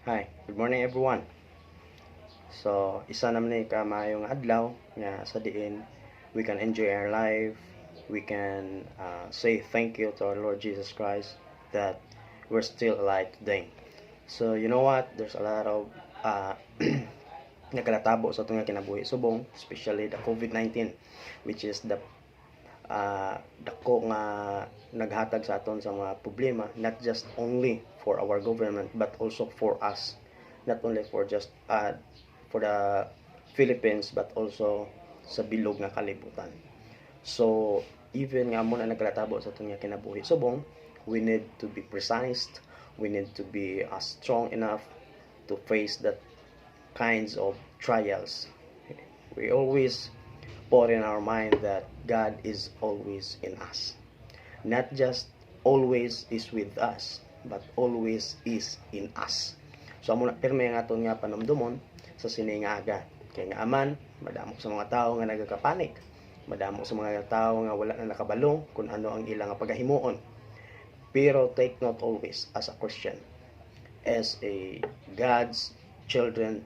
Hi, good morning everyone. So, isa naman ni kamayong adlaw nga sa diin we can enjoy our life. We can say thank you to our Lord Jesus Christ that we're still alive today. So, you know what? There's a lot of nagkalatabo sa itong nga kinabuhi subong, especially the COVID-19, which is dako nga naghatag sa aton sa mga problema, not just only for our government but also for us, not only for just for the Philippines but also sa bilog nga kalibutan. So even nga mo na nagkalatabo sa itong nga kinabuhi subong, we need to be precise, we need to be strong enough to face that kinds of trials. We always put in our mind that God is always in us. Not just always is with us, but always is in us. So amo na pirmi nga aton nga panumdumon sa sini nga aga. Kay nga aman, madamo sa mga tao nga nagakapanik. Madamo sa mga tao nga wala na nakabalong kung ano ang ilang pagahimuon. Pero take note always as a Christian, as a God's children,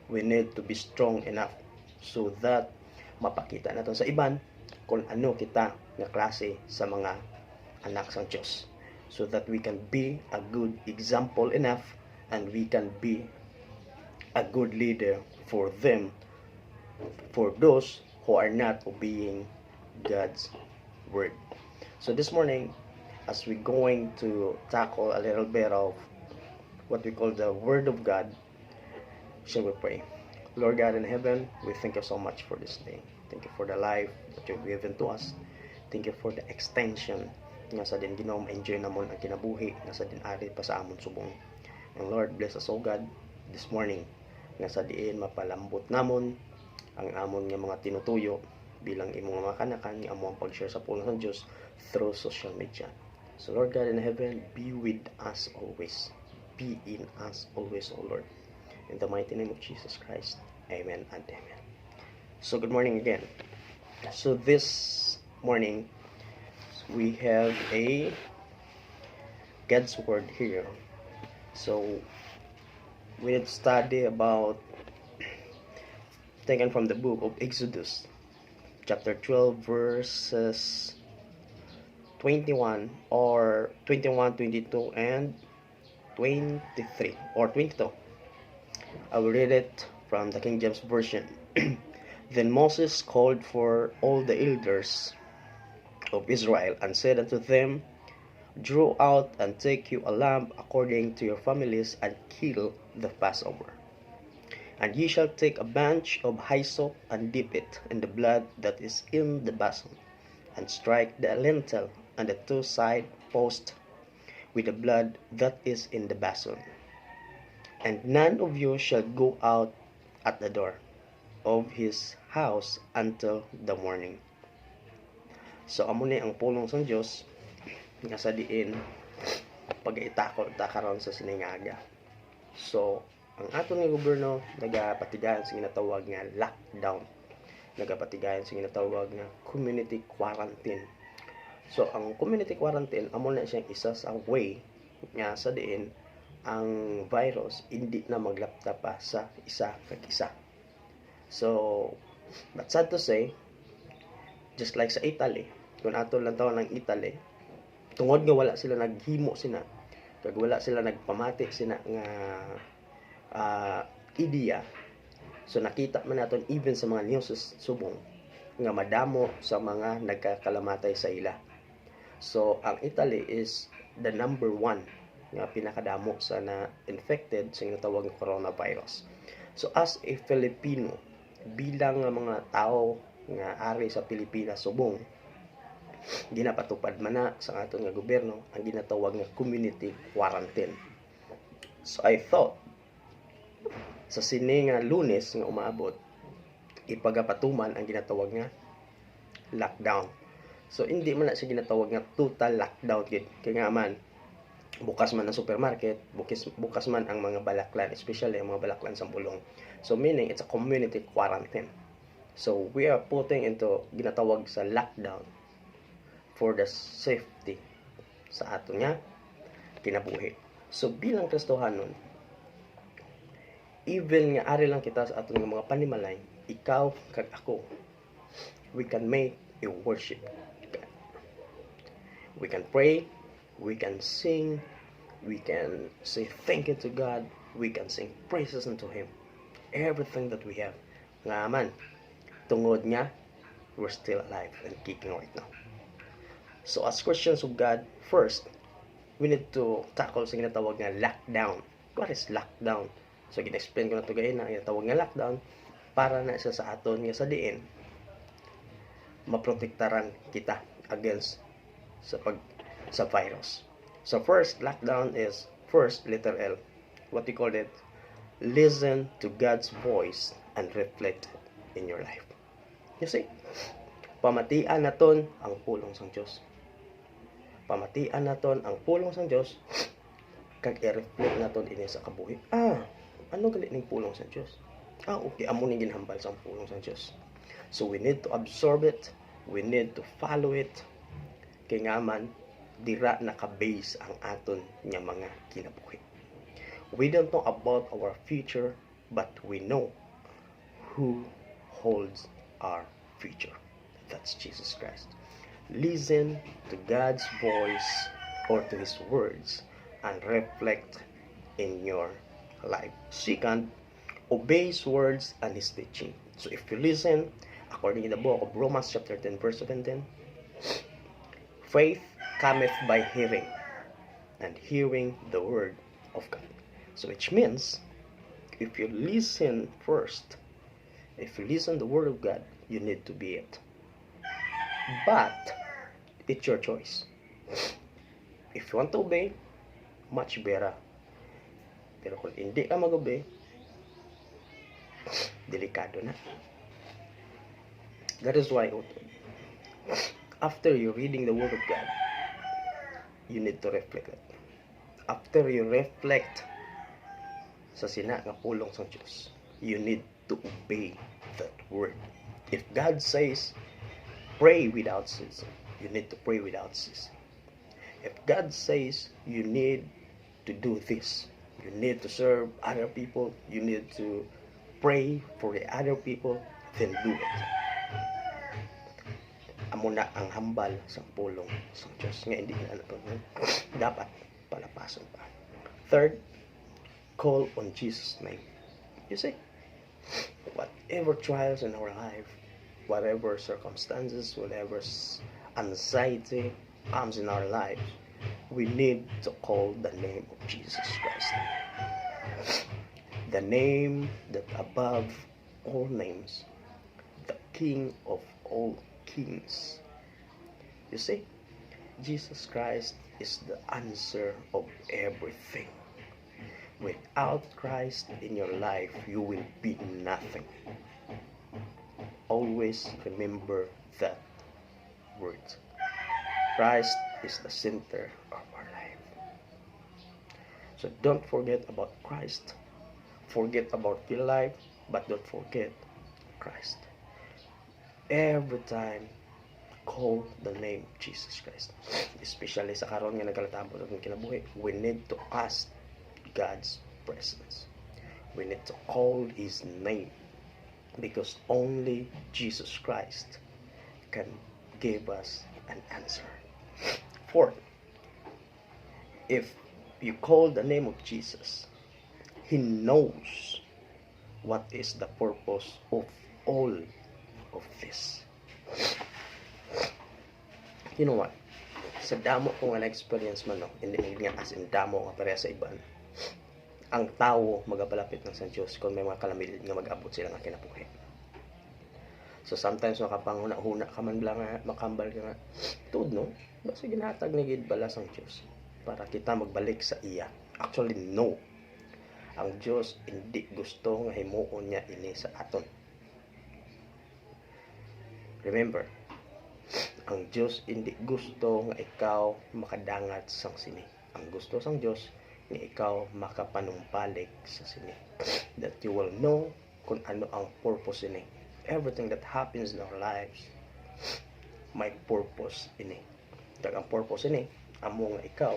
we need to be strong enough so that mapakita natin sa iban kung ano kita nga klase sa mga anak sang Diyos, so that we can be a good example enough and we can be a good leader for them, for those who are not obeying God's word. So this morning, as we're going to tackle a little bit of what we call the Word of God, shall we pray? Lord God in heaven, we thank you so much for this day. Thank you for the life that you've given to us. Thank you for the extension nga sa din Ginoo enjoy namon ang kinabuhi nga sa din ari pa sa amon subong. And Lord, bless us, O God, this morning nga sa diin mapalambot namon ang amon nga mga tinutuyo bilang imong mga kanakan nga among pag-share sa pulong ng Dios through social media. So Lord God in heaven, be with us always. Be in us always, O Lord. In the mighty name of Jesus Christ. Amen and amen. So good morning again. So this morning, we have a God's word here. So we need to study about, taken from the book of Exodus, chapter 12, verses 21, 22, and 23, or 22. I will read it from the King James Version. Then Moses called for all the elders of Israel and said unto them, Draw out and take you a lamb according to your families, and kill the Passover. And ye shall take a bunch of hyssop and dip it in the blood that is in the basin, and strike the lintel and the two side posts with the blood that is in the basin. And none of you shall go out at the door of his house until the morning. So amo ni ang pulong sa Dios nga sa diin pag-itakol-takaron sa siningaga. So ang aton nga gobyerno nagapatigayon sa ginatawag nga lockdown. Nagapatigayon sa ginatawag nga community quarantine. So ang community quarantine amo na siyang isa sa way nga sa diin ang virus hindi na maglapta pa sa isa kag isa. So, but sad to say, just like sa Italy, kung ato lang taon ng Italy, tungod nga wala sila naghimo sina, kag wala sila nagpamati sina nga ideya. So nakita man naton even sa mga news subong nga madamo sa mga nagkakalamatay sa ila. So ang Italy is the number 1 nga pinakadamo sa na-infected sa tinatawag ng coronavirus. So as a Filipino, bilang mga tao nga ari sa Pilipinas subong, ginapatupad man na sa aton nga gobyerno ang ginatawag nga community quarantine. So I thought sa sini nga Lunes nga umaabot, ipagapatuman ang ginatawag nga lockdown. So hindi man na siya ginatawag nga total lockdown gid, kay nga man bukas man ang supermarket, bukas man ang mga balaklan, especially ang mga balaklan sa bulong. So meaning it's a community quarantine. So we are putting into ginatawag sa lockdown for the safety sa ato nga kinabuhi. So bilang Kristohanon, even nga ari lang kita sa aton mga panimalay, ikaw kag ako, we can make a worship God. We can pray, we can sing, we can say thank you to God, we can sing praises unto Him. Everything that we have. Nga man, tungod niya, we're still alive and kicking right now. So as Christians of God, first, we need to tackle sa ginatawag nga lockdown. What is lockdown? So gina-explain ko na ito gayon na ginatawag nga lockdown para na isa sa aton nga sa diin maprotektaran kita against sa virus. So first lockdown is first letter L. What we call it? Listen to God's voice and reflect in your life. You see? Pamatian naton ang pulong sang Dios. Pamatian naton ang pulong sang Dios kag i-reflect naton ini sa kabuhi. Ano gali ning pulong sa Dios? Okay, amo ning ginhambal sa pulong sa Dios. So we need to absorb it, we need to follow it. Kay nga man dira naka-base ang aton nga mga kinabuhi. We don't know about our future, but we know who holds our future. That's Jesus Christ. Listen to God's voice or to His words and reflect in your life. Second, obey His words and His teaching. So if you listen, according to the book of Romans chapter 10 verse 17, faith cometh by hearing, and hearing the word of God. So which means, if you listen first, if you listen the word of God, you need to be it. But it's your choice. If you want to obey, much better. Pero kung hindi ka mag-obey, delikado na. That is why after you reading the word of God, you need to reflect it. After you reflect sa sina nga pulong sa Diyos, you need to obey that word. If God says, pray without ceasing, you need to pray without ceasing. If God says you need to do this, you need to serve other people, you need to pray for the other people, then do it. Amo na ang hambal sa pulong sa Diyos nga hindi na nato dapat palapason pa. Third, call on Jesus' name. You see, whatever trials in our life, whatever circumstances, whatever anxiety comes in our lives, we need to call the name of Jesus Christ. The name that above all names, the King of all kings. You see, Jesus Christ is the answer of everything. Without Christ in your life, you will be nothing. Always remember that word. Christ is the center of our life. So don't forget about Christ. Forget about your life, but don't forget Christ. Every time, call the name of Jesus Christ. Especially sa karon nga nagkalatabo sa kinabuhi, we need to ask God's presence. We need to call His name, because only Jesus Christ can give us an answer. Fourth, if you call the name of Jesus, He knows what is the purpose of all of this. You know what? Sa damo ko nga na-experience man, no? Hindi nga as in damo nga pareha sa iban. Ang tao magapalapit ng San Diyos kung may mga kalamidad nga mag-abot sila nga kinabuhi. So sometimes makapanguna-huna ka man lang nga, makambal ka nga. Tuod no? Basta ginatag ni gid bala sang Diyos para kita magbalik sa iya. Actually, no. Ang Diyos hindi gusto nga himuon niya ini sa aton. Remember, ang Diyos hindi gusto nga ikaw makadangat sang sini. Ang gusto sang Diyos nga ikaw makapanumpalik sa sini. That you will know kung ano ang purpose ini. Everything that happens in our lives, may purpose ini. Kag ang purpose ini, amo nga ikaw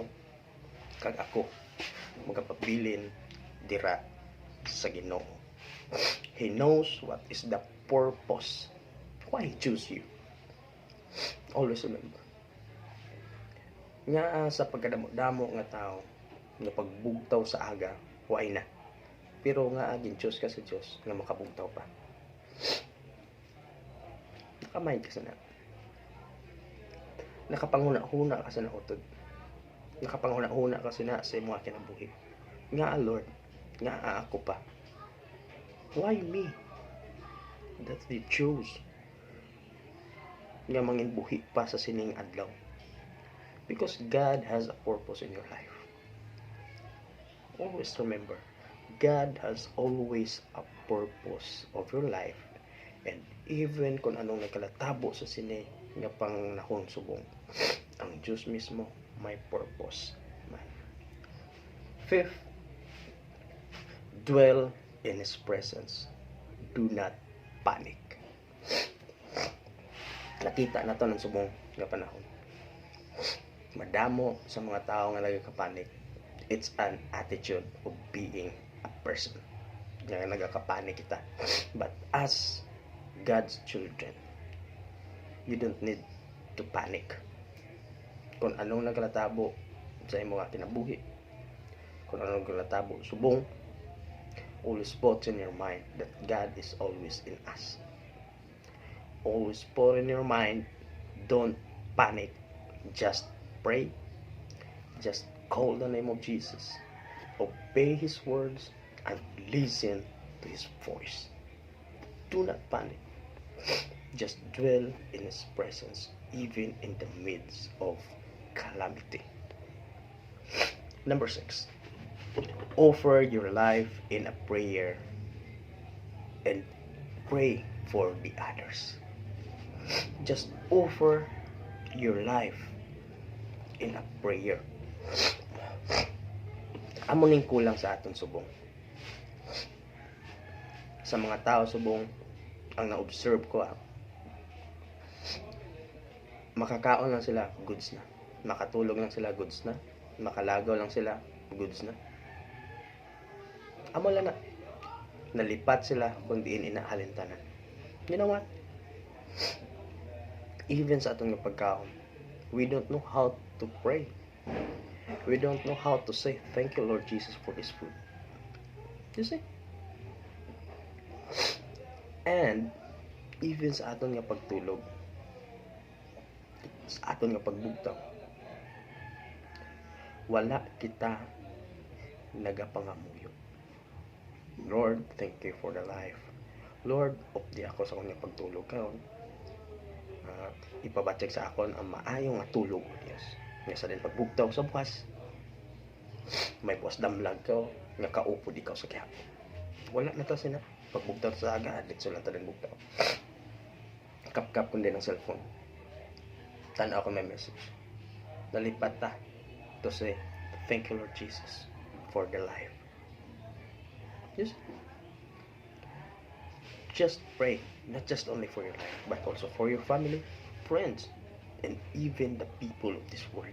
kag ako magapabilin dira sa Ginoo. He knows what is the purpose why He choose you. Always remember. Nga sa pagkadamo-damo nga tao nga pagbugtaw sa aga, why na. Pero nga agin choose ka sa Dios nga makabugtaw pa. Nakamind ka sa na. Nakapanguna-huna ka sa nautod. Nakapanguna-huna ka sa mga kinabuhi. Nga Lord, nga ako pa. Why me? That He chose. Nga mangin buhi pa sa sining adlaw. Because God has a purpose in your life. Always remember, God has always a purpose of your life. And even kung anong nagkalatabo sa sini nga pangnahon subong, ang Diyos mismo may purpose. Fifth, dwell in His presence. Do not panic. Nakita na to ng subong nga panahon. Madamo sa mga tao nga nagkakapanik. It's an attitude of being a person. Nga nagkakapanik kita. But as God's children, you don't need to panic. Kung anong naglatabo sa imong kinabuhi, kung anong naglatabo subong, always put in your mind that God is always in us. Always put in your mind, don't panic, just pray, just call the name of Jesus, obey His words, and listen to His voice. Do not panic. Just dwell in His presence, even in the midst of calamity. Number 6, offer your life in a prayer and pray for the others. Just offer your life in a prayer. Amo ning kulang sa aton subong. Sa mga tao subong, ang na-observe ko, makakaon lang sila, goods na. Makatulog lang sila, goods na. Makalagaw lang sila, goods na. Amo lang na. Nalipat sila kung diin inaalintanan. You know what? Even sa atong pagkaon, we don't know how to pray. We don't know how to say, thank you Lord Jesus for this food. You see? And even sa aton nga pagtulog, sa aton nga pagbugtaw, wala kita nagapangamuyo. Lord, thank you for the life. Lord, opdi ako sa akong pagtulog karon. Ipabatsik sa akon ang maayong nga tulog, Dios. Nga sa din pagbugtaw sa bukas, may buwas damlag ka, nga kaupo di ka sa kihapon. Wala na to sina. Pagbugtaw sa aga, dito lang talang bugtaw. Kap-kap kundi ng cellphone. Tanaw ko may message. Nalipat ta to say, thank you Lord Jesus for the life. Just pray, not just only for your life, but also for your family, friends, and even the people of this world.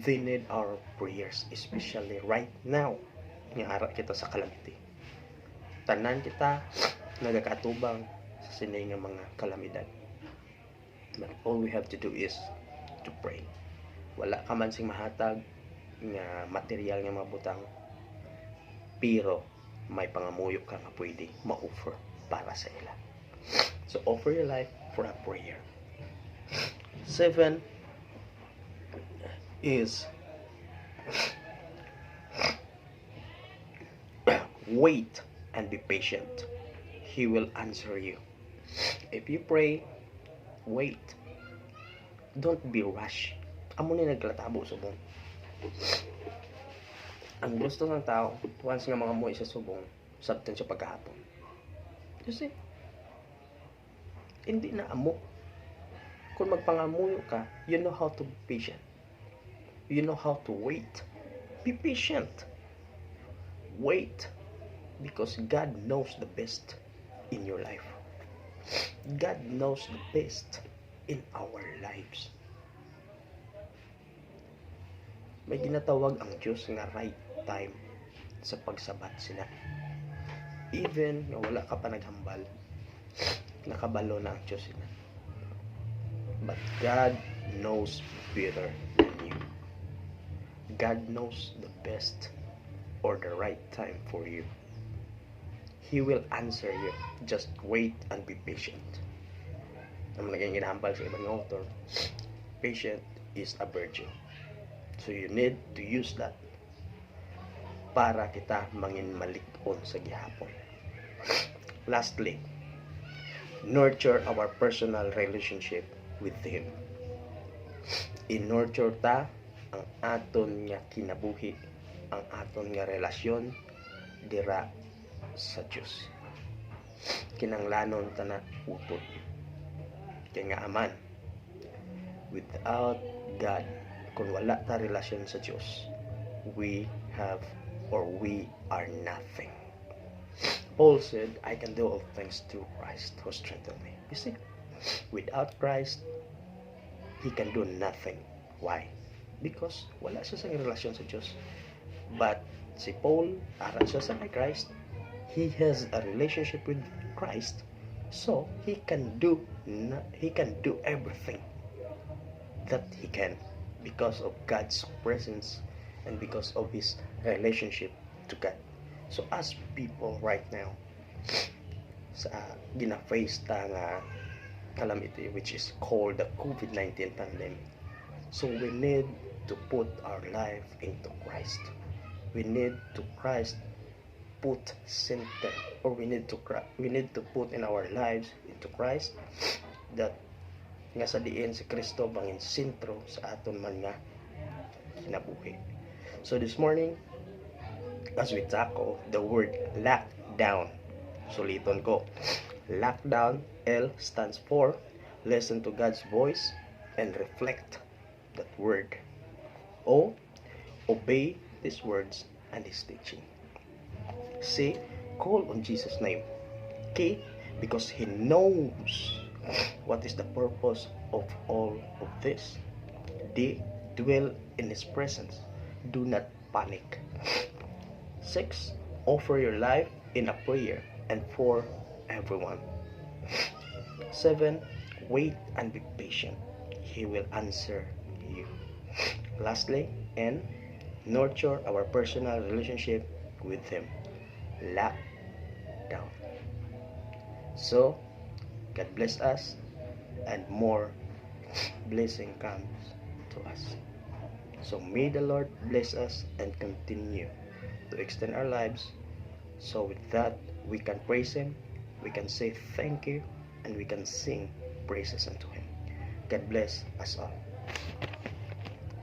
They need our prayers, especially right now. Nga ara kita sa calamity. Tanan kita nagakatubang sa sinay nga mga kalamidad. But all we have to do is to pray. Wala ka man sing mahatag nga material nga mabutang, pero may pangamuyo ka nga pwede ma-offer para sa ila. So offer your life for a prayer. 7 is wait and be patient. He will answer you. If you pray, wait. Don't be rush. Amo ni naglatabo subong. Ang gusto ng tao, once nga mga muwi sa subong, sabtan siya pagkahapon. Kasi, hindi na amo. Kung magpangamuyo ka, you know how to be patient. You know how to wait. Be patient. Wait. Because God knows the best in your life. God knows the best in our lives. May ginatawag ang Diyos nga right time sa pagsabat sila. Even na wala ka pa naghambal, nakabalo na ang Diyos sila. But God knows better than you. God knows the best or the right time for you. He will answer you. Just wait and be patient. Ang naging ginahambal sa ibang author, patient is a virtue. So you need to use that para kita mangin malikon sa gihapon. Lastly, nurture our personal relationship with Him. I-nurture ta ang aton nga kinabuhi, ang aton nga relasyon dira sa Diyos. Kinanglanon ta na utod. Kaya nga aman, without God, kung wala ta relasyon sa Diyos, we are nothing. Paul said, I can do all things through Christ who strengthens me. You see, without Christ, he can do nothing. Why? Because wala siya sa relasyon sa Diyos. But si Paul, aral siya sa Christ, he has a relationship with Christ, so he can do everything that he can because of God's presence and because of his relationship to God. So as people right now sa gina-face ta nga calamity which is called the COVID-19 pandemic, so we need to put our life into Christ. We need to put center, or we need to put in our lives into Christ, that nga sa diin si Kristo bangin sentro sa aton man nga kinabuhi. So this morning, as we tackle the word lockdown, suliton ko, lockdown, L stands for listen to God's voice and reflect that word. O, obey His words and His teaching. C, call on Jesus' name. K, because He knows what is the purpose of all of this. D, dwell in His presence. Do not panic. 6, offer your life in a prayer and for everyone. 7, wait and be patient. He will answer you. Lastly, N, nurture our personal relationship with Him. Lock down. So, God bless us and more blessing comes to us. So may the Lord bless us and continue to extend our lives, so with that we can praise Him, we can say thank you, and we can sing praises unto Him. God bless us all.